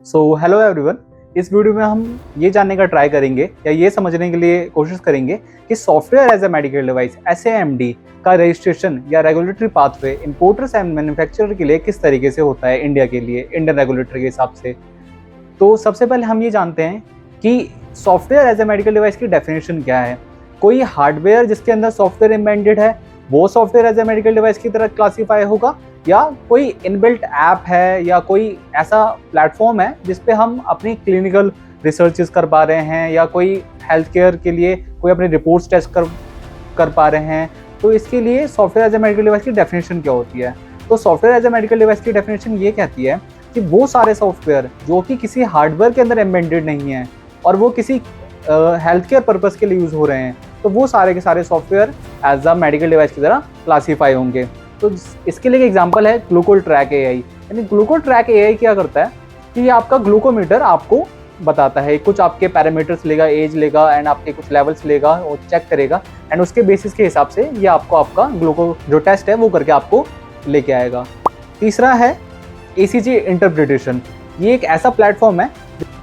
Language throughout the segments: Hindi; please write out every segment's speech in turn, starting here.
Hello everyone. इस वीडियो में हम ये जानने का ट्राई करेंगे या ये समझने के लिए कोशिश करेंगे कि software as a medical device SAMD का रजिस्ट्रेशन या regulatory pathway importers and manufacturer के लिए किस तरीके से होता है इंडिया के लिए, इंडियन रेगुलेटरी के हिसाब से। तो सबसे पहले हम ये जानते हैं कि software as a medical device की डेफिनेशन क्या है। कोई हार्डवेयर जिसके अंदर सॉफ्टवेयर एम्बेडेड है वो software as a medical device की तरह क्लासीफाई होगा, या कोई इनबिल्ट ऐप है या कोई ऐसा प्लेटफॉर्म है जिसपे हम अपनी क्लिनिकल रिसर्चेस कर पा रहे हैं या कोई हेल्थ केयर के लिए कोई अपनी रिपोर्ट्स टेस्ट कर पा रहे हैं। तो इसके लिए software as a medical device की डेफिनेशन क्या होती है। तो software as a medical device की डेफिनेशन ये कहती है कि वो सारे सॉफ्टवेयर जो कि किसी हार्डवेयर के अंदर एम्बेडेड नहीं है और वो किसी हेल्थ केयर पर्पस के लिए यूज़ हो रहे हैं, तो वो सारे के सारे software as a medical device की तरह क्लासीफाई होंगे। तो इसके लिए एक एग्जांपल है ग्लूकोल ट्रैक AI। यानी ग्लूकोल ट्रैक AI क्या करता है कि ये आपका ग्लूकोमीटर आपको बताता है, कुछ आपके पैरामीटर्स लेगा, एज लेगा एंड आपके कुछ लेवल्स लेगा और चेक करेगा एंड उसके बेसिस के हिसाब से ये आपको आपका ग्लूको जो टेस्ट है वो करके आपको लेके आएगा। तीसरा है ECG इंटरप्रिटेशन। ये एक ऐसा प्लेटफॉर्म है,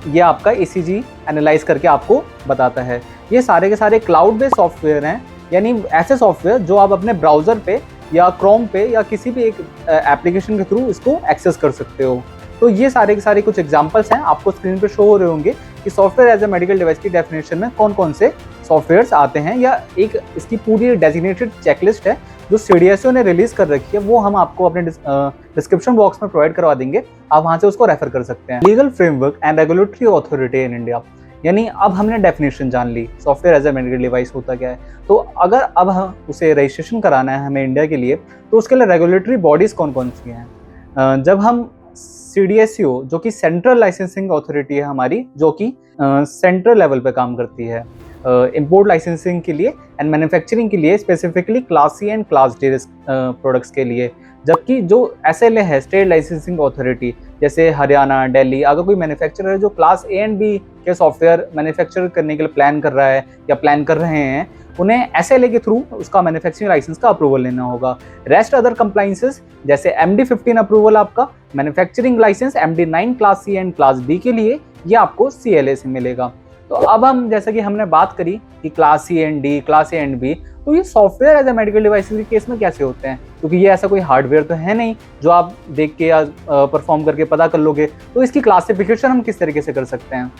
ये आपका ECG एनालाइज करके आपको बताता है। ये सारे के सारे क्लाउड बेस्ड सॉफ्टवेयर हैं, यानी ऐसे सॉफ्टवेयर जो आप अपने ब्राउज़र पे या क्रोम पे या किसी भी एक एप्लीकेशन के थ्रू इसको एक्सेस कर सकते हो। तो ये सारे के सारे कुछ एग्जांपल्स हैं, आपको स्क्रीन पे शो हो रहे होंगे कि software as a medical device की डेफिनेशन में कौन कौन से सॉफ्टवेयर्स आते हैं, या एक इसकी पूरी डेजिग्नेटेड चेकलिस्ट है जो CDSCO ने रिलीज कर रखी है। वो हम आपको अपने डिस्क्रिप्शन बॉक्स में प्रोवाइड करवा देंगे, आप वहाँ से उसको रेफर कर सकते हैं। Legal framework and regulatory authority in India. यानी अब हमने डेफिनेशन जान ली software as a medical device होता क्या है। तो अगर अब हम उसे रजिस्ट्रेशन कराना है हमें इंडिया के लिए, तो उसके लिए रेगुलेटरी बॉडीज कौन कौन सी हैं। जब हम CDSCO जो कि सेंट्रल लाइसेंसिंग अथॉरिटी है हमारी, जो कि सेंट्रल लेवल पे काम करती है इंपोर्ट लाइसेंसिंग के लिए एंड मैन्युफैक्चरिंग के लिए, specifically class C and class D products के लिए। जबकि जो SLA है स्टेट लाइसेंसिंग अथॉरिटी, जैसे हरियाणा, दिल्ली, अगर कोई मैन्युफैक्चरर है जो क्लास A एंड B के सॉफ्टवेयर मैन्युफैक्चर करने के लिए प्लान कर रहा है या प्लान कर रहे हैं, उन्हें SLA के थ्रू उसका मैन्युफैक्चरिंग लाइसेंस का अप्रूवल लेना होगा। रेस्ट अदर कंप्लाइंसेस जैसे MD-15 अप्रूवल आपका manufacturing licence MD-9 class C and class D के लिए ये आपको CLA से मिलेगा। तो अब हम जैसा कि हमने बात करी कि class C and D, class A and B, तो ये software as a medical device के केस में कैसे होते हैं, क्योंकि ये ऐसा कोई हार्डवेयर तो है नहीं जो आप देख के या परफॉर्म करके पता कर लोगे। तो इसकी क्लासिफिकेशन हम किस तरीके से कर सकते हैं।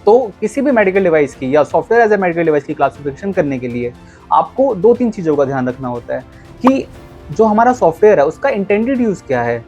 तो किसी भी मेडिकल डिवाइस की या software as a medical device की क्लासिफिकेशन करने के लिए आपको 2-3 चीज़ों का ध्यान रखना होता है कि जो हमारा सॉफ्टवेयर है उसका इंटेंडेड यूज़ क्या है।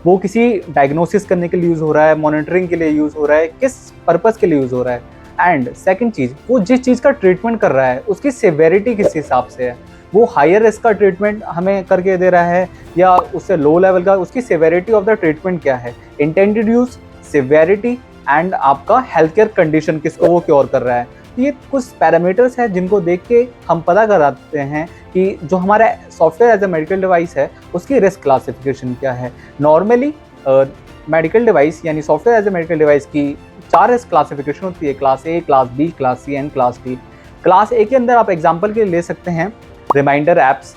वो किसी डायग्नोसिस करने के लिए यूज़ हो रहा है, मॉनिटरिंग के लिए यूज़ हो रहा है, किस पर्पज़ के लिए यूज़ हो रहा है। एंड सेकंड चीज़, वो जिस चीज़ का ट्रीटमेंट कर रहा है उसकी सेवेरिटी किस हिसाब से है। वो हायर रिस्क का ट्रीटमेंट हमें करके दे रहा है या उससे लो लेवल का, उसकी सेवेरिटी ऑफ द ट्रीटमेंट क्या है। इंटेंडेड यूज़, सेवेरिटी एंड आपका हेल्थ केयर कंडीशन किसको वो क्योर कर रहा है। ये कुछ पैरामीटर्स हैं जिनको देख के हम पता कराते हैं कि जो हमारा software as a medical device है उसकी रिस्क क्लासिफिकेशन क्या है। नॉर्मली मेडिकल डिवाइस यानी software as a medical device की 4 रिस्क क्लासिफिकेशन होती है, class A, class B, class C and class D। Class A के अंदर आप एग्जांपल के लिए ले सकते हैं रिमाइंडर ऐप्स।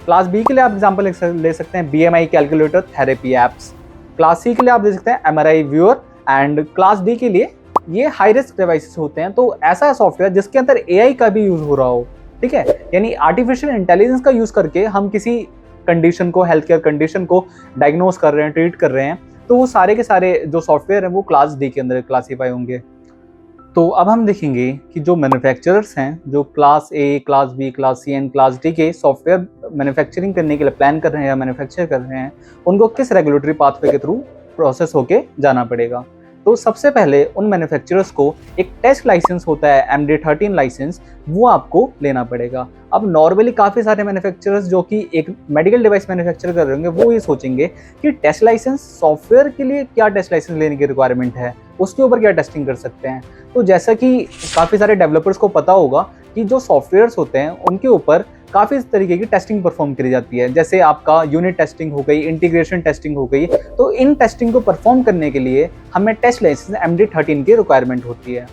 क्लास B के लिए आप एग्जांपल ले सकते हैं BMI calculator therapy apps. Class C के लिए आप दे सकते हैं MRI viewer and class D के लिए ये हाई रिस्क डिवाइसेस होते हैं। तो ऐसा सॉफ्टवेयर जिसके अंदर AI का भी यूज़ हो रहा हो, ठीक है, यानी आर्टिफिशियल इंटेलिजेंस का यूज़ करके हम किसी कंडीशन को, हेल्थ केयर कंडीशन को डायग्नोस कर रहे हैं, ट्रीट कर रहे हैं, तो वो सारे के सारे जो सॉफ्टवेयर हैं वो क्लास D के अंदर क्लासीफाई होंगे। तो अब हम देखेंगे कि जो मैन्युफैक्चरर्स हैं जो class A, class B, class C and class D के सॉफ्टवेयर मैन्युफैक्चरिंग करने के लिए प्लान कर रहे हैं या मैन्युफैक्चर कर रहे हैं, उनको किस रेगुलेटरी पाथवे के थ्रू प्रोसेस होके जाना पड़ेगा। तो सबसे पहले उन मैन्युफैक्चरर्स को एक टेस्ट लाइसेंस होता है MD-13 लाइसेंस, वो आपको लेना पड़ेगा। अब नॉर्मली काफ़ी सारे मैन्युफैक्चरर्स जो कि एक मेडिकल डिवाइस मैन्युफैक्चर कर रहे होंगे वो ये सोचेंगे कि टेस्ट लाइसेंस सॉफ्टवेयर के लिए क्या टेस्ट लाइसेंस लेने की रिक्वायरमेंट है, उसके ऊपर क्या टेस्टिंग कर सकते हैं। तो जैसा कि काफ़ी सारे डेवलपर्स को पता होगा कि जो सॉफ्टवेयर्स होते हैं उनके ऊपर काफ़ी तरीके की टेस्टिंग परफॉर्म करी जाती है, जैसे आपका यूनिट टेस्टिंग हो गई, इंटीग्रेशन टेस्टिंग हो गई। तो इन टेस्टिंग को परफॉर्म करने के लिए हमें टेस्ट लाइसेंस MD-13 की रिक्वायरमेंट होती है।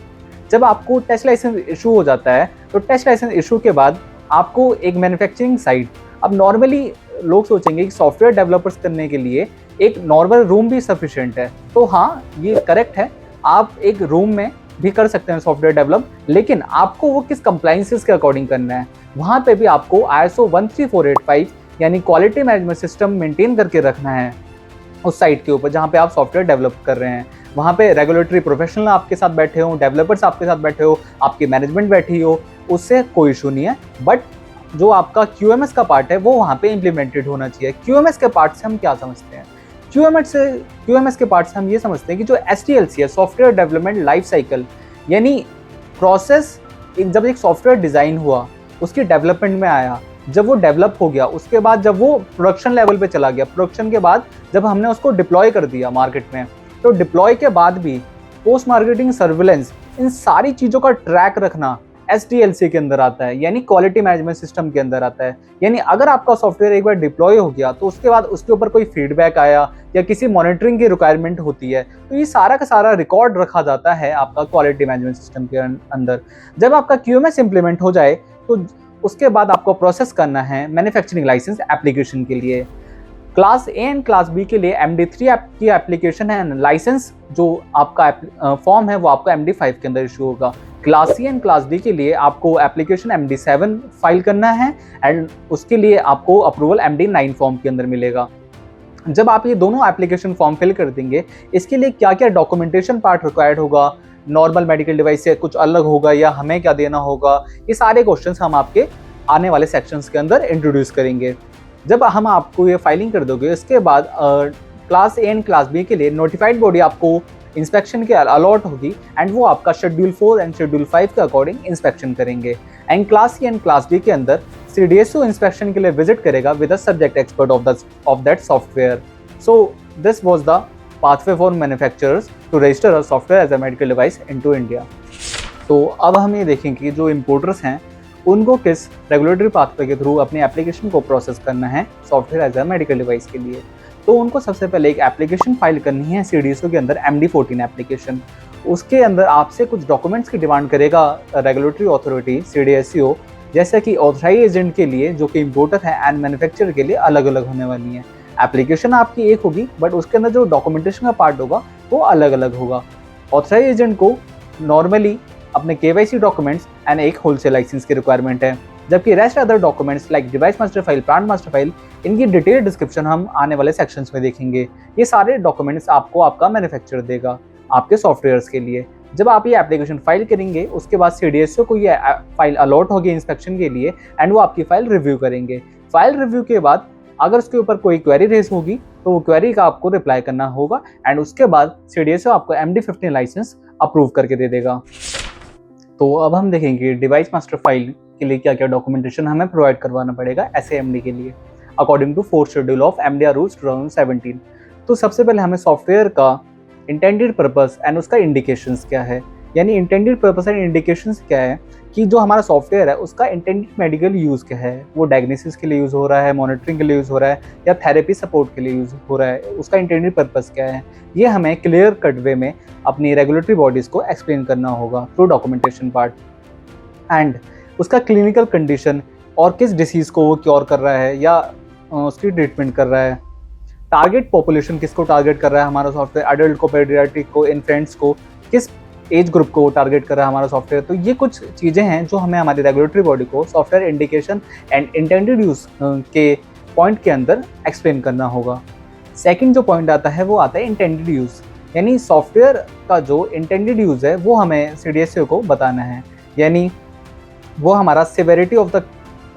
जब आपको टेस्ट लाइसेंस इशू हो जाता है तो टेस्ट लाइसेंस इशू के बाद आपको एक मैन्युफैक्चरिंग साइट, अब नॉर्मली लोग सोचेंगे कि सॉफ्टवेयर डेवलपर्स करने के लिए एक नॉर्मल रूम भी सफिशिएंट है। तो हाँ, ये करेक्ट है, आप एक रूम में भी कर सकते हैं सॉफ्टवेयर डेवलप, लेकिन आपको वो किस कंप्लायंसेस के अकॉर्डिंग करना है, वहाँ पे भी आपको ISO 13485 यानी क्वालिटी मैनेजमेंट सिस्टम मेंटेन करके रखना है उस साइट के ऊपर जहाँ पे आप सॉफ्टवेयर डेवलप कर रहे हैं। वहाँ पे रेगुलेटरी प्रोफेशनल आपके साथ बैठे हो, डेवलपर्स आपके साथ बैठे हो, आपकी मैनेजमेंट बैठी हो, उससे कोई इशू नहीं है। बट जो आपका QMS का पार्ट है वो वहाँ पे इम्प्लीमेंटेड होना चाहिए। QMS के पार्ट से हम क्या समझते हैं? QMS के पार्ट से हम ये समझते हैं कि जो SDLC है, सॉफ्टवेयर डेवलपमेंट लाइफ साइकिल, यानी प्रोसेस, जब एक सॉफ्टवेयर डिज़ाइन हुआ, उसकी डेवलपमेंट में आया, जब वो डेवलप हो गया, उसके बाद जब वो प्रोडक्शन लेवल पे चला गया, प्रोडक्शन के बाद जब हमने उसको डिप्लॉय कर दिया मार्केट में, तो डिप्लॉय के बाद भी पोस्ट मार्केटिंग सर्विलेंस, इन सारी चीज़ों का ट्रैक रखना SDLC के अंदर आता है, यानी क्वालिटी मैनेजमेंट सिस्टम के अंदर आता है। यानी अगर आपका सॉफ्टवेयर एक बार डिप्लॉय हो गया तो उसके बाद उसके ऊपर कोई फीडबैक आया या किसी मॉनिटरिंग की रिक्वायरमेंट होती है, तो ये सारा का सारा रिकॉर्ड रखा जाता है आपका क्वालिटी मैनेजमेंट सिस्टम के अंदर। जब आपका QMS इंप्लीमेंट हो जाए तो उसके बाद आपको प्रोसेस करना है मैन्युफैक्चरिंग लाइसेंस एप्लीकेशन के लिए। Class a and class b के लिए MD3 की एप्लीकेशन है, लाइसेंस जो आपका फॉर्म है वो आपको MD5 के अंदर इशू होगा। Class c and class d के लिए आपको एप्लीकेशन MD7 फाइल करना है एंड उसके लिए आपको अप्रूवल MD9 फॉर्म के अंदर मिलेगा। जब आप ये दोनों एप्लीकेशन फॉर्म फिल कर देंगे, इसके लिए क्या क्या डॉक्यूमेंटेशन पार्ट रिक्वायर्ड होगा, नॉर्मल मेडिकल डिवाइस से कुछ अलग होगा या हमें क्या देना होगा, ये सारे क्वेश्चंस हम आपके आने वाले सेक्शंस के अंदर इंट्रोड्यूस करेंगे। जब हम आपको ये फाइलिंग कर दोगे, इसके बाद class a and class b के लिए नोटिफाइड बॉडी आपको इंस्पेक्शन के अलॉट होगी एंड वो आपका शेड्यूल 4 एंड शेड्यूल 5 के अकॉर्डिंग इंस्पेक्शन करेंगे। And class c and class d के अंदर CDSO इंस्पेक्शन के लिए विजिट करेगा with a subject expert of that software. So this was the pathway for manufacturers to register a software as a medical device into India। तो अब हम ये देखेंगे कि जो इम्पोर्टर्स हैं उनको किस रेगुलेटरी पाथवे के थ्रू अपनी एप्लीकेशन को प्रोसेस करना है software as a medical device के लिए। तो उनको सबसे पहले एक एप्लीकेशन फाइल करनी है CDSO के अंदर, MD14 एप्लीकेशन। उसके अंदर आपसे कुछ डॉक्यूमेंट्स की डिमांड करेगा रेगुलेटरी अथॉरिटी CDSO, जैसे कि ऑथराइज एजेंट के लिए जो कि इम्पोर्टर है एंड मैन्युफैक्चरर के लिए अलग अलग होने वाली है। एप्लीकेशन आपकी एक होगी बट उसके अंदर जो डॉक्यूमेंटेशन का पार्ट होगा वो अलग अलग होगा। ऑथराइज एजेंट को नॉर्मली अपने KYC डॉक्यूमेंट्स एंड एक होलसेल लाइसेंस की रिक्वायरमेंट है, जबकि rest other documents like device master file, plant master file, इनकी डिटेल डिस्क्रिप्शन हम आने वाले सेक्शंस में देखेंगे। ये सारे डॉक्यूमेंट्स आपको आपका मैन्युफैक्चरर देगा आपके सॉफ्टवेयर्स के लिए। जब आप ये एप्लीकेशन फाइल करेंगे, उसके बाद CDSO को ये फाइल अलॉट होगी इंस्पेक्शन के लिए एंड वो आपकी फाइल रिव्यू करेंगे। फाइल रिव्यू के बाद अगर उसके ऊपर कोई क्वेरी रेज होगी तो वो क्वेरी का आपको रिप्लाई करना होगा एंड उसके बाद CDSO आपको MD15 लाइसेंस अप्रूव करके दे देगा। तो अब हम देखेंगे डिवाइस मास्टर फाइल के लिए क्या क्या डॉक्यूमेंटेशन हमें प्रोवाइड करवाना पड़ेगा SAMD के लिए according to 4th schedule of MDR rules 2017। तो सबसे पहले हमें सॉफ्टवेयर का इंटेंडेड पर्पस एंड उसका इंडिकेशंस क्या है, यानी इंटेंडेड पर्पस एंड इंडिकेशंस क्या है कि जो हमारा सॉफ्टवेयर है उसका इंटेंडेड मेडिकल यूज़ क्या है, वो डायग्नोसिस के लिए यूज़ हो रहा है, मॉनिटरिंग के लिए यूज़ हो रहा है या थेरेपी सपोर्ट के लिए यूज़ हो रहा है, उसका इंटेंडेड पर्पस क्या है, ये हमें क्लियर कट वे में अपनी रेगुलेटरी बॉडीज़ को एक्सप्लेन करना होगा थ्रू डॉक्यूमेंटेशन पार्ट। एंड उसका क्लिनिकल कंडीशन और किस डिसीज़ को वो क्योर कर रहा है या उसकी ट्रीटमेंट कर रहा है, टारगेट पॉपुलेशन किसको टारगेट कर रहा है हमारा सॉफ्टवेयर, अडल्ट को, पेडियाट्रिक को, इन्फेंट्स को, किस एज ग्रुप को टारगेट कर रहा है हमारा सॉफ्टवेयर। तो ये कुछ चीज़ें हैं जो हमें हमारी रेगुलेटरी बॉडी को software indication and intended use के पॉइंट के अंदर एक्सप्लेन करना होगा। सेकंड जो पॉइंट आता है वो आता है इंटेंडेड यूज़, यानी सॉफ्टवेयर का जो इंटेंडेड यूज़ है वो हमें CDSO को बताना है, यानी वो हमारा severity of the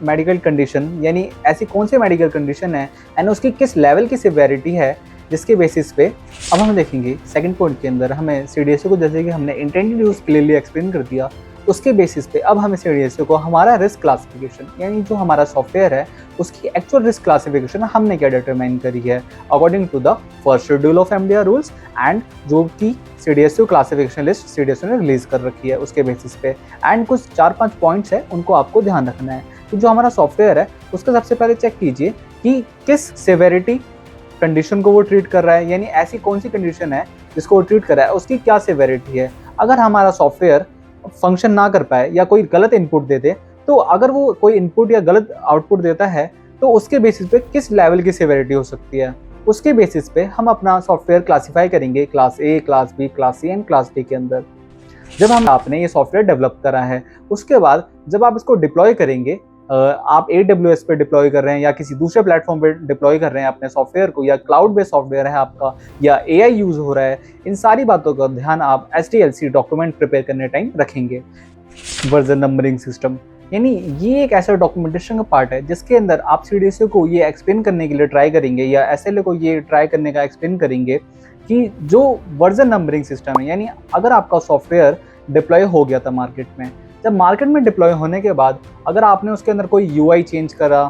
medical condition, यानी ऐसी कौन सी मेडिकल कंडीशन है एंड उसकी किस लेवल की सिवेरिटी है, जिसके बेसिस पे अब हम देखेंगे सेकंड पॉइंट के अंदर हमें CDSO को, जैसे कि हमने इंटेंडेड यूज़ क्लियरली एक्सप्लेन कर दिया, उसके बेसिस पे अब हमें CDSO को हमारा रिस्क क्लासिफिकेशन, यानी जो हमारा सॉफ्टवेयर है उसकी एक्चुअल रिस्क क्लासिफिकेशन हमने क्या डिटरमाइन करी है according to the 1st schedule of MDR rules and जो कि CDSO क्लासिफिकेशन लिस्ट CDSO ने रिलीज कर रखी है उसके बेसिस पे। एंड कुछ 4-5 पॉइंट्स है उनको आपको ध्यान रखना है। तो जो हमारा सॉफ्टवेयर है उसका सबसे पहले चेक कीजिए कि किस सिवेरिटी कंडीशन को वो ट्रीट कर रहा है, यानी ऐसी कौन सी कंडीशन है जिसको वो ट्रीट कर रहा है, उसकी क्या सिवेरिटी है। अगर हमारा सॉफ्टवेयर फंक्शन ना कर पाए या कोई गलत इनपुट दे दे, तो अगर वो कोई इनपुट या गलत आउटपुट देता है तो उसके बेसिस पे किस लेवल की सिवेरिटी हो सकती है। उसके बेसिस पे हम अपना सॉफ्टवेयर क्लासीफाई करेंगे class a, class b, class c and class d के अंदर। जब हम आपने ये सॉफ्टवेयर डेवलप करा है, उसके बाद जब आप इसको डिप्लॉय करेंगे, आप AWS पे डिप्लॉय कर रहे हैं या किसी दूसरे प्लेटफॉर्म पे डिप्लॉय कर रहे हैं अपने सॉफ्टवेयर को, या क्लाउड बेस्ड सॉफ्टवेयर है आपका, या AI यूज हो रहा है, इन सारी बातों का ध्यान आप SDLC डॉक्यूमेंट प्रिपेयर करने टाइम रखेंगे। वर्जन नंबरिंग सिस्टम, यानी ये एक ऐसा डॉक्यूमेंटेशन का पार्ट है जिसके अंदर आप CDSO को ये एक्सप्लेन करने के लिए ट्राई करेंगे, या SLA को ये ट्राई करने का एक्सप्लेन करेंगे कि जो वर्जन नंबरिंग सिस्टम है, यानी अगर आपका सॉफ्टवेयर डिप्लॉय हो गया था मार्केट में, जब मार्केट में डिप्लॉय होने के बाद अगर आपने उसके अंदर कोई UI चेंज करा,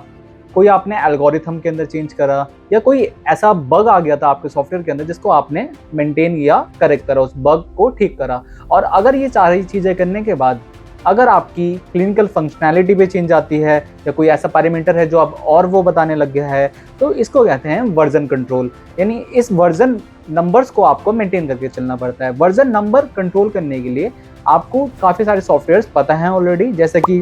कोई आपने एल्गोरिथम के अंदर चेंज करा, या कोई ऐसा बग आ गया था आपके सॉफ्टवेयर के अंदर जिसको आपने मेंटेन या करेक्ट करा, उस बग को ठीक करा, और अगर ये सारी चीज़ें करने के बाद अगर आपकी क्लिनिकल फंक्शनैलिटी पे चेंज आती है, या कोई ऐसा पैरामीटर है जो अब और वो बताने लग गया है, तो इसको कहते हैं वर्जन कंट्रोल। यानी इस वर्जन नंबर्स को आपको मेंटेन करके चलना पड़ता है। वर्जन नंबर कंट्रोल करने के लिए आपको काफ़ी सारे सॉफ्टवेयर्स पता हैं ऑलरेडी, जैसे कि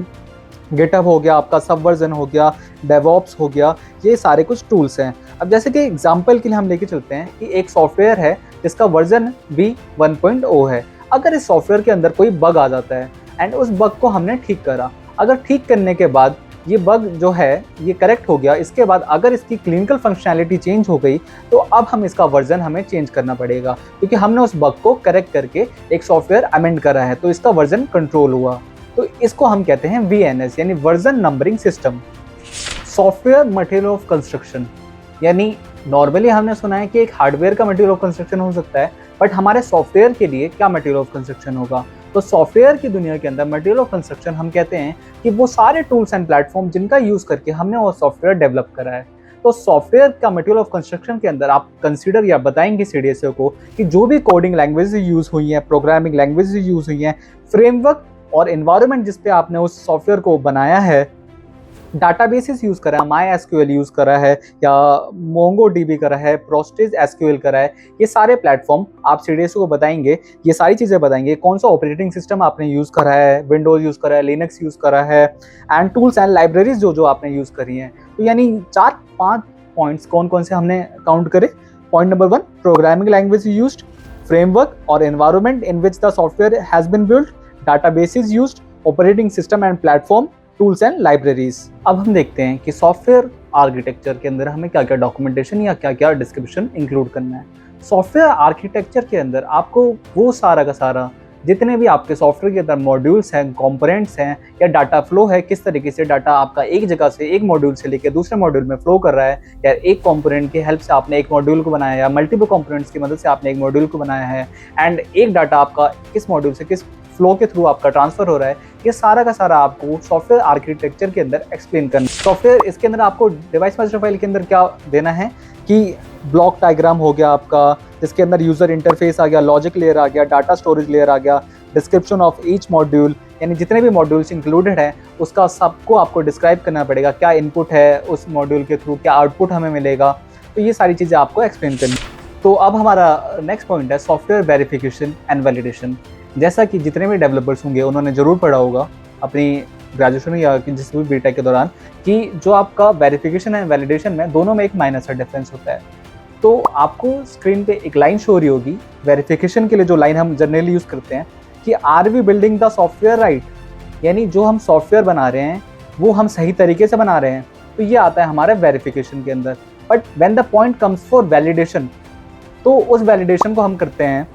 गिटहब हो गया, आपका सबवर्जन हो गया, डेवऑप्स हो गया, ये सारे कुछ टूल्स हैं। अब जैसे कि एग्जांपल के लिए हम लेके चलते हैं कि एक सॉफ्टवेयर है जिसका वर्जन भी 1.0 है। अगर इस सॉफ्टवेयर के अंदर कोई बग आ जाता है एंड उस बग को हमने ठीक करा, अगर ठीक करने के बाद ये बग जो है ये करेक्ट हो गया, इसके बाद अगर इसकी क्लिनिकल फंक्शनैलिटी चेंज हो गई, तो अब हम इसका वर्जन हमें चेंज करना पड़ेगा, क्योंकि हमने उस बग को करेक्ट करके एक सॉफ्टवेयर अमेंड करा है, तो इसका वर्जन कंट्रोल हुआ। तो इसको हम कहते हैं VNS, यानी version numbering system. Software material of construction, यानी नॉर्मली हमने सुना है कि एक हार्डवेयर का मटेरियल ऑफ कंस्ट्रक्शन हो सकता है, बट हमारे सॉफ्टवेयर के लिए क्या मटेरियल ऑफ कंस्ट्रक्शन होगा? तो सॉफ्टवेयर की दुनिया के अंदर मटेरियल ऑफ कंस्ट्रक्शन हम कहते हैं कि वो सारे टूल्स एंड प्लेटफॉर्म जिनका यूज़ करके हमने वो सॉफ्टवेयर डेवलप करा है। तो सॉफ्टवेयर का मटेरियल ऑफ कंस्ट्रक्शन के अंदर आप कंसीडर या बताएंगे CDSO को कि जो भी कोडिंग लैंग्वेज यूज़ हुई हैं, प्रोग्रामिंग लैंग्वेज यूज़ हुई हैं, फ्रेमवर्क और एनवायरनमेंट जिस पे आपने उस सॉफ्टवेयर को बनाया है, डाटाबेसेस यूज़ करा है, MySQL यूज़ करा है, या MongoDB करा है, Postgres SQL करा है, ये सारे प्लेटफॉर्म आप CDSO को बताएंगे, ये सारी चीज़ें बताएंगे, कौन सा ऑपरेटिंग सिस्टम आपने यूज़ करा है, विंडोज़ यूज़ करा है, लिनक्स यूज़ करा है, एंड टूल्स एंड लाइब्रेरीज जो आपने यूज़ करी हैं। तो यानी 4-5 पॉइंट्स कौन कौन से हमने काउंट करे। Point number 1, programming language used, framework और environment in which the software has been built, databases used, operating system and platform, tools and libraries. अब हम देखते हैं कि सॉफ्टवेयर आर्किटेक्चर के अंदर हमें क्या क्या डॉक्यूमेंटेशन या क्या क्या डिस्क्रिप्शन इंक्लूड करना है। सॉफ्टवेयर आर्किटेक्चर के अंदर आपको वो सारा का सारा जितने भी आपके सॉफ्टवेयर के अंदर मॉड्यूल्स हैं, कंपोनेंट्स हैं, या डाटा फ्लो है, किस तरीके से डाटा आपका एक जगह से एक मॉड्यूल से लेकर दूसरे मॉड्यूल में फ्लो कर रहा है, या एक कंपोनेंट की हेल्प से आपने एक मॉड्यूल को बनाया, या मल्टीपल कंपोनेंट्स की मदद से आपने एक मॉड्यूल को बनाया है, एंड एक डाटा आपका किस मॉड्यूल से किस फ्लो के थ्रू आपका ट्रांसफर हो रहा है, ये सारा का सारा आपको सॉफ्टवेयर आर्किटेक्चर के अंदर एक्सप्लेन करना है। सॉफ्टवेयर इसके अंदर आपको डिवाइस मास्टर फाइल के अंदर क्या देना है कि ब्लॉक डायग्राम हो गया आपका, जिसके अंदर यूजर इंटरफेस आ गया, लॉजिक लेयर आ गया, डाटा स्टोरेज लेयर आ गया, डिस्क्रिप्शन ऑफ ईच मॉड्यूल, यानी जितने भी मॉड्यूल्स इंक्लूडेड हैं उसका सबको आपको डिस्क्राइब करना पड़ेगा, क्या इनपुट है उस मॉड्यूल के थ्रू, क्या आउटपुट हमें मिलेगा, तो ये सारी चीज़ें आपको एक्सप्लेन करनी। तो अब हमारा नेक्स्ट पॉइंट है सॉफ्टवेयर वेरिफिकेशन एंड वैलिडेशन। जैसा कि जितने भी डेवलपर्स होंगे उन्होंने ज़रूर पढ़ा होगा अपनी ग्रेजुएशन या जिस भी बीटेक के दौरान कि जो आपका वेरिफिकेशन एंड वैलिडेशन में दोनों में एक माइनर सा डिफरेंस होता है। तो आपको स्क्रीन पे एक लाइन शो हो रही होगी वेरिफिकेशन के लिए, जो लाइन हम जनरली यूज़ करते हैं कि are we building the software right, यानी जो हम सॉफ्टवेयर बना रहे हैं वो हम सही तरीके से बना रहे हैं, तो ये आता है हमारे वेरिफिकेशन के अंदर। But when the point comes for validation, तो उस वैलिडेशन को हम करते हैं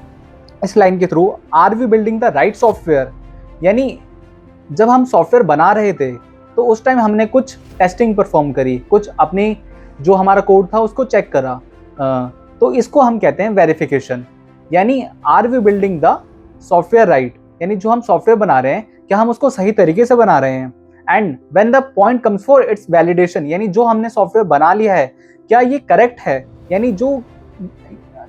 इस लाइन के through, are we building the right software, यानी जब हम सॉफ्टवेयर बना रहे थे तो उस टाइम हमने कुछ टेस्टिंग परफॉर्म करी, कुछ अपनी जो हमारा कोड था उसको चेक करा, तो इसको हम कहते हैं वेरिफिकेशन। यानी are we building the software right, यानी जो हम सॉफ्टवेयर बना रहे हैं क्या हम उसको सही तरीके से बना रहे हैं। And when the point comes for its validation, यानी जो हमने सॉफ्टवेयर बना लिया है क्या ये करेक्ट है, यानी जो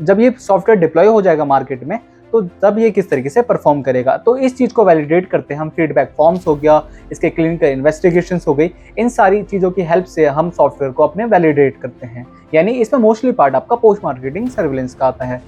जब ये सॉफ्टवेयर डिप्लॉय हो जाएगा मार्केट में तो तब ये किस तरीके से परफॉर्म करेगा। तो इस चीज़ को वैलिडेट करते हैं हम, फीडबैक फॉर्म्स हो गया, इसके क्लिनिकल इन्वेस्टिगेशंस हो गई, इन सारी चीज़ों की हेल्प से हम सॉफ्टवेयर को अपने वैलिडेट करते हैं। यानी इसमें मोस्टली पार्ट आपका पोस्ट मार्केटिंग सर्विलेंस का आता है।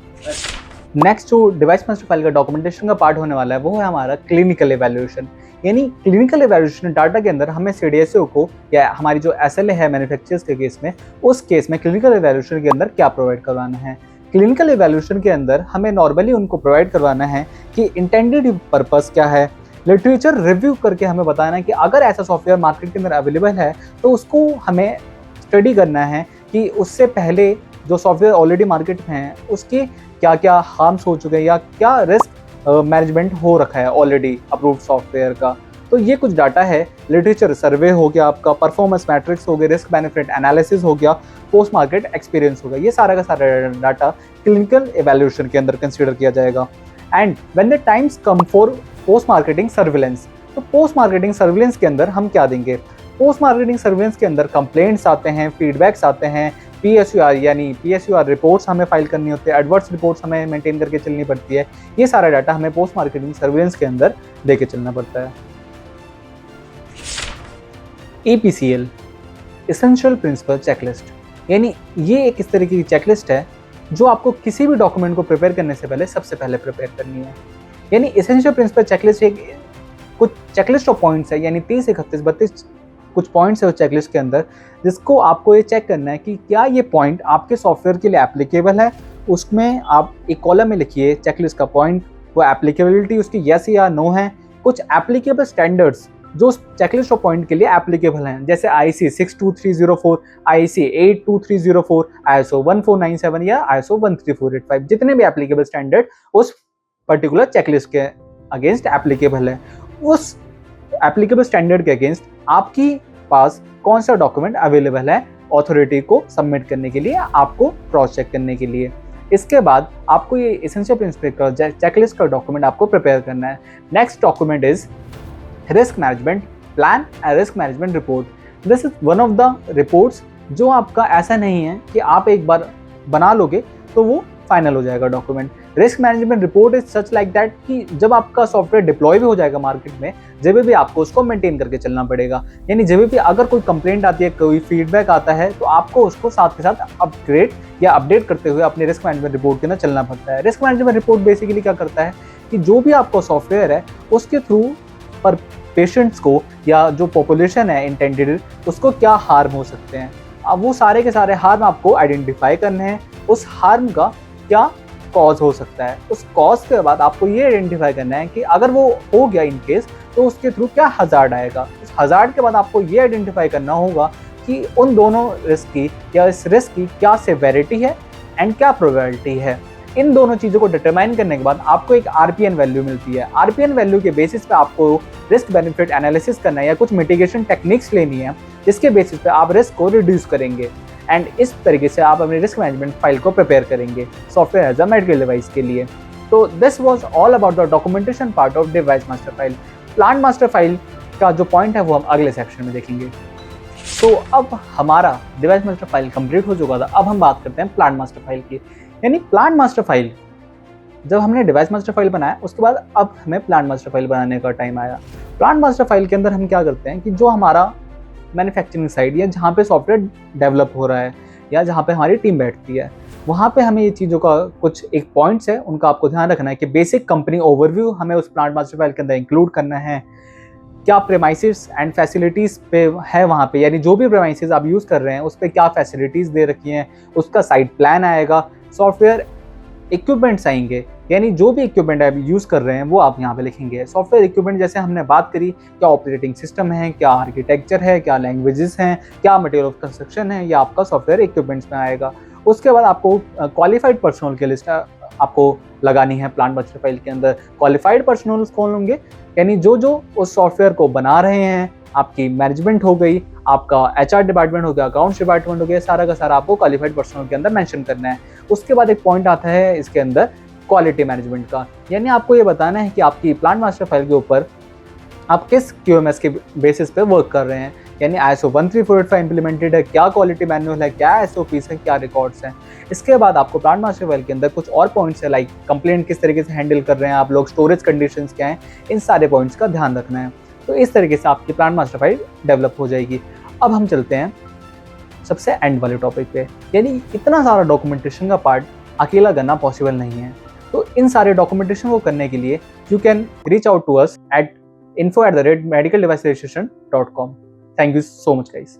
नेक्स्ट जो डिवाइस मास्टर फाइल का डॉक्यूमेंटेशन का पार्ट होने वाला है वो है हमारा क्लिनिकल एवैल्यूएशन। यानी क्लिनिकल एवैल्यूएशन डाटा के अंदर हमें सीडीएसओ को या हमारी जो एसएलए है मैन्युफैक्चरर्स के केस में, उस केस में क्लिनिकल एवैल्यूएशन के अंदर क्या प्रोवाइड करवाना है। क्लिनिकल एवैल्यूएशन के अंदर हमें नॉर्मली उनको प्रोवाइड करवाना है कि इंटेंडेड पर्पस क्या है, लिटरेचर रिव्यू करके हमें बताना है कि अगर ऐसा सॉफ्टवेयर मार्केट के अंदर अवेलेबल है तो उसको हमें स्टडी करना है कि उससे पहले जो सॉफ्टवेयर ऑलरेडी मार्केट में है उसके क्या क्या हार्म्स हो चुके हैं या क्या रिस्क मैनेजमेंट हो रखा है ऑलरेडी अप्रूव्ड सॉफ्टवेयर का। तो ये कुछ डाटा है, लिटरेचर सर्वे हो गया, आपका परफॉर्मेंस मैट्रिक्स हो गया, रिस्क बेनिफिट एनालिसिस हो गया, पोस्ट मार्केट एक्सपीरियंस हो गया, ये सारा का सारा डाटा क्लिनिकल एवैल्यूएशन के अंदर कंसीडर किया जाएगा। And when the times come for post marketing surveillance, तो पोस्ट मार्केटिंग सर्विलेंस के अंदर हम क्या देंगे। पोस्ट मार्केटिंग सर्विलेंस के अंदर कंप्लेंट्स आते हैं, फीडबैक्स आते हैं, PSUR यानी PSUR रिपोर्ट्स हमें फाइल करनी होती है, एडवर्स रिपोर्ट्स हमें मेंटेन करके चलनी पड़ती है। ये सारा डाटा हमें पोस्ट मार्केटिंग सर्विलेंस के अंदर देके चलना पड़ता है। EPCL एसेंशियल प्रिंसिपल चेकलिस्ट, यानी ये एक इस तरीके की चेकलिस्ट है जो आपको किसी भी डॉक्यूमेंट को प्रिपेयर करने से पहले सबसे पहले प्रिपेयर करनी है। यानी एसेंशियल प्रिंसिपल चेकलिस्ट एक कुछ चेकलिस्ट ऑफ पॉइंट्स है, यानी 30, 31, 32 कुछ पॉइंट्स है उस चेकलिस्ट के अंदर, जिसको आपको ये चेक करना है कि क्या ये पॉइंट आपके सॉफ्टवेयर के लिए एप्लीकेबल है। उसमें आप एक कॉलम में लिखिए चेकलिस्ट का पॉइंट, वो एप्लीकेबिलिटी उसकी येस या नो है। कुछ एप्लीकेबल स्टैंडर्ड्स जो चेकलिस्ट ऑफ पॉइंट के लिए एप्लीकेबल हैं, जैसे IEC 62304, IEC 82304, ISO 1497 या ISO 13485, जितने भी एप्लीकेबल स्टैंडर्ड उस पर्टिकुलर चेकलिस्ट के अगेंस्ट एप्लीकेबल है, उस एप्लीकेबल स्टैंडर्ड के अगेंस्ट आपकी पास कौन सा डॉक्यूमेंट अवेलेबल है अथॉरिटी को सबमिट करने के लिए, आपको क्रॉस चेक करने के लिए। इसके बाद आपको ये एसेंशियल प्रिंसिपल का चेकलिस्ट का डॉक्यूमेंट आपको प्रिपेयर करना है। Next document is risk management plan and risk management report. This is one of the reports जो आपका ऐसा नहीं है कि आप एक बार बना लोगे तो वो फाइनल हो जाएगा document. Risk management report is such like that कि जब आपका सॉफ्टवेयर डिप्लॉय भी हो जाएगा मार्केट में, जब भी आपको उसको मेंटेन करके चलना पड़ेगा। यानी जब भी अगर कोई कंप्लेंट आती है, कोई फीडबैक आता है, तो आपको उसको साथ के साथ अपग्रेड या अपडेट करते हुए अपने रिस्क मैनेजमेंट रिपोर्ट के अंदर चलना पड़ता है। रिस्क मैनेजमेंट रिपोर्ट बेसिकली क्या करता है कि जो भी आपका सॉफ्टवेयर है उसके थ्रू पर पेशेंट्स को या जो पॉपुलेशन है इंटेंडेड, उसको क्या हार्म हो सकते हैं, अब वो सारे के सारे हार्म आपको आइडेंटिफाई करने हैं। उस हार्म का क्या कॉज हो सकता है, उस कॉज के बाद आपको ये आइडेंटिफाई करना है कि अगर वो हो गया इन केस तो उसके थ्रू क्या हजार्ड आएगा। उस हजार्ड के बाद आपको ये आइडेंटिफाई करना होगा कि उन दोनों रिस्क की या इस रिस्क की क्या सेवेरिटी है एंड क्या प्रोबेबिलिटी है। इन दोनों चीज़ों को डिटरमाइन करने के बाद आपको एक RPN वैल्यू मिलती है। RPN वैल्यू के बेसिस पे आपको रिस्क बेनिफिट एनालिसिस करना है या कुछ मिटिगेशन टेक्निक्स लेनी है, जिसके बेसिस पे आप रिस्क को रिड्यूस करेंगे एंड इस तरीके से आप अपनी रिस्क मैनेजमेंट फाइल को प्रिपेयर करेंगे software as a medical device के लिए। तो this was all about the documentation part of device master file. Plant master file का जो पॉइंट है वो हम अगले सेक्शन में देखेंगे। तो अब हमारा डिवाइस मास्टर फाइल कंप्लीट हो चुका था, अब हम बात करते हैं प्लांट मास्टर फाइल की। यानी प्लांट मास्टर फाइल, जब हमने डिवाइस मास्टर फाइल बनाया उसके बाद अब हमें प्लांट मास्टर फाइल बनाने का टाइम आया। प्लांट मास्टर फाइल के अंदर हम क्या करते हैं कि जो हमारा मैन्युफैक्चरिंग साइड या जहाँ पे सॉफ्टवेयर डेवलप हो रहा है या जहाँ पे हमारी टीम बैठती है, वहाँ पे हमें ये चीज़ों का कुछ एक पॉइंट्स है, उनका आपको ध्यान रखना है कि बेसिक कंपनी ओवरव्यू हमें उस प्लांट मास्टर फाइल के अंदर इंक्लूड करना है। क्या प्रेमाइसिस एंड फैसिलिटीज़ पे है वहाँ पे, यानी जो भी प्रेमाइसिस आप यूज़ कर रहे हैं उस पर क्या फैसिलिटीज़ दे रखी हैं, उसका साइट प्लान आएगा। सॉफ्टवेयर इक्विपमेंट्स आएंगे, यानी जो भी इक्विपमेंट आप यूज़ कर रहे हैं वो आप यहाँ पे लिखेंगे। सॉफ्टवेयर इक्विपमेंट जैसे हमने बात करी, क्या ऑपरेटिंग सिस्टम है, क्या आर्किटेक्चर है, क्या लैंग्वेजेस हैं, क्या मटेरियल ऑफ कंस्ट्रक्शन है, ये आपका सॉफ्टवेयर इक्विपमेंट्स में आएगा। उसके बाद आपको क्वालिफाइड पर्सनल की लिस्ट आपको लगानी है प्लांट मास्टर फाइल के अंदर। क्वालिफाइड पर्सनल कौन होंगे, यानी जो जो उस सॉफ्टवेयर को बना रहे हैं, आपकी मैनेजमेंट हो गई, आपका HR डिपार्टमेंट हो गया, अकाउंट्स डिपार्टमेंट हो गया, सारा का सारा आपको क्वालिफाइड पर्सनल के अंदर मेंशन करना है। उसके बाद एक पॉइंट आता है इसके अंदर क्वालिटी मैनेजमेंट का, यानी आपको ये बताना है कि आपकी प्लांट मास्टर फाइल के ऊपर आप किस QMS के बेसिस पे वर्क कर रहे हैं, यानी ISO 13485 इंप्लीमेंटेड है, क्या क्वालिटी मैनुअल है, क्या SOPs है, क्या रिकॉर्ड्स हैं। इसके बाद आपको प्लांट मास्टर फाइल के अंदर कुछ और पॉइंट्स है, लाइक कंप्लेंट किस तरीके से हैंडल कर रहे हैं आप लोग, स्टोरेज कंडीशंस क्या हैं, इन सारे पॉइंट्स का ध्यान रखना है। तो इस तरीके से आपकी प्लांट मास्टर फाइल डेवलप हो जाएगी। अब हम चलते हैं सबसे एंड वाले टॉपिक पे, यानी इतना सारा डॉक्यूमेंटेशन का पार्ट अकेला करना पॉसिबल नहीं है। तो इन सारे डॉक्यूमेंटेशन को करने के लिए you can reach out to us at info@medicaldeviceregistration.com. Thank you so much, guys.